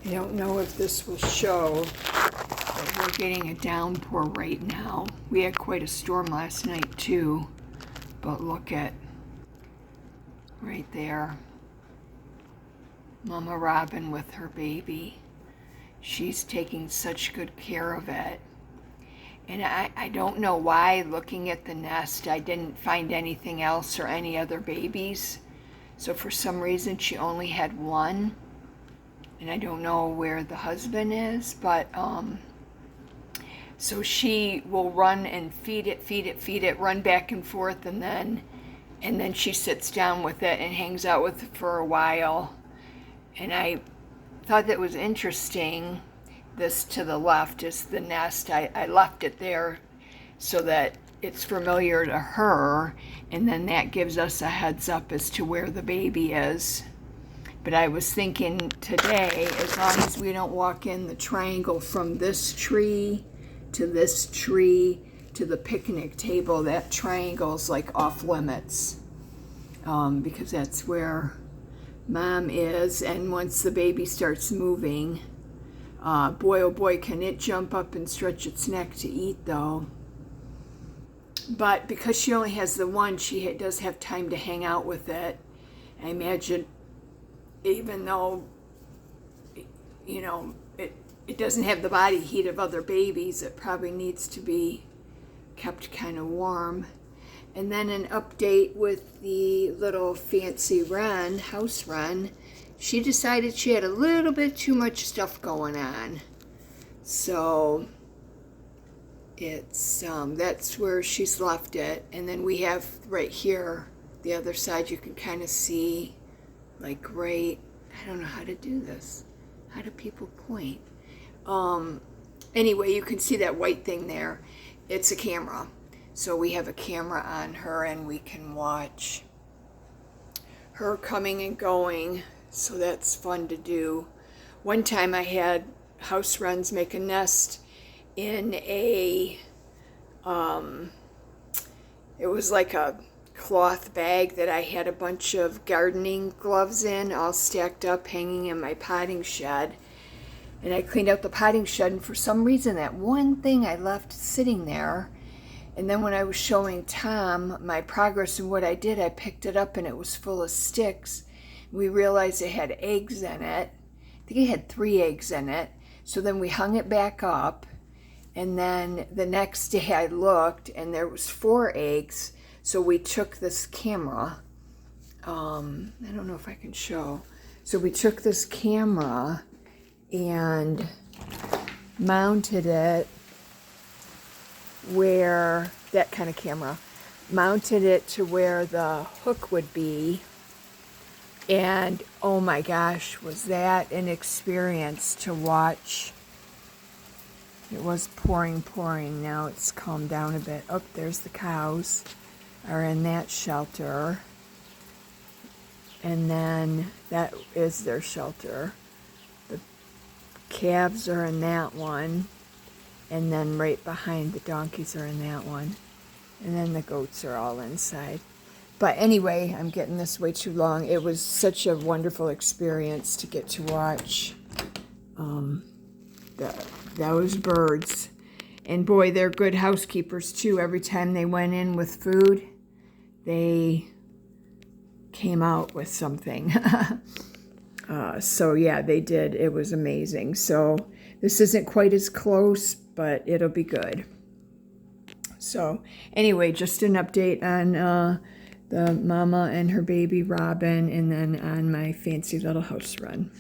I don't know if this will show, but we're getting a downpour right now. We had quite a storm last night too, but look at right there. Mama Robin with her baby. She's taking such good care of it. And I don't know why, looking at the nest, I didn't find anything else or any other babies. So for some reason, she only had one. And I don't know where the husband is, but so she will run and feed it, run back and forth, and then she sits down with it and hangs out with it for a while. And I thought that was interesting. This to the left is the nest. I left it there so that it's familiar to her, and then that gives us a heads up as to where the baby is. But I was thinking today, as long as we don't walk in the triangle from this tree to the picnic table, that triangle's like off limits, because that's where Mom is. And once the baby starts moving, boy oh boy, can it jump up and stretch its neck to eat though. But because she only has the one, she does have time to hang out with it. I imagine, even though, you know, it doesn't have the body heat of other babies, it probably needs to be kept kind of warm. And then an update with the little fancy wren, house wren. She decided she had a little bit too much stuff going on. So it's that's where she's left it. And then we have right here, the other side, you can kind of see, like, right, I don't know how to do this. How do people point? Anyway, you can see that white thing there. It's a camera. So we have a camera on her and we can watch her coming and going. So that's fun to do. One time I had house wrens make a nest in a, it was like a cloth bag that I had a bunch of gardening gloves in, all stacked up, hanging in my potting shed. And I cleaned out the potting shed, and for some reason that one thing I left sitting there. And then when I was showing Tom my progress and what I did, I picked it up and it was full of sticks. We realized it had eggs in it. I think it had 3 eggs in it. So then we hung it back up, and then the next day I looked and there was 4 eggs. So we took this camera, I don't know if I can show. So we took this camera and mounted it where, that kind of camera, mounted it to where the hook would be. And oh my gosh, was that an experience to watch. It was pouring. Now it's calmed down a bit. Oh, there's the cows are in that shelter. And then that is their shelter. The calves are in that one. And then right behind, the donkeys are in that one. And then the goats are all inside. But anyway, I'm getting this way too long. It was such a wonderful experience to get to watch those birds. And boy, they're good housekeepers too. Every time they went in with food, they came out with something. So yeah, they did. It was amazing. So this isn't quite as close, but it'll be good. So anyway, just an update on the mama and her baby Robin, and then on my fancy little house wren.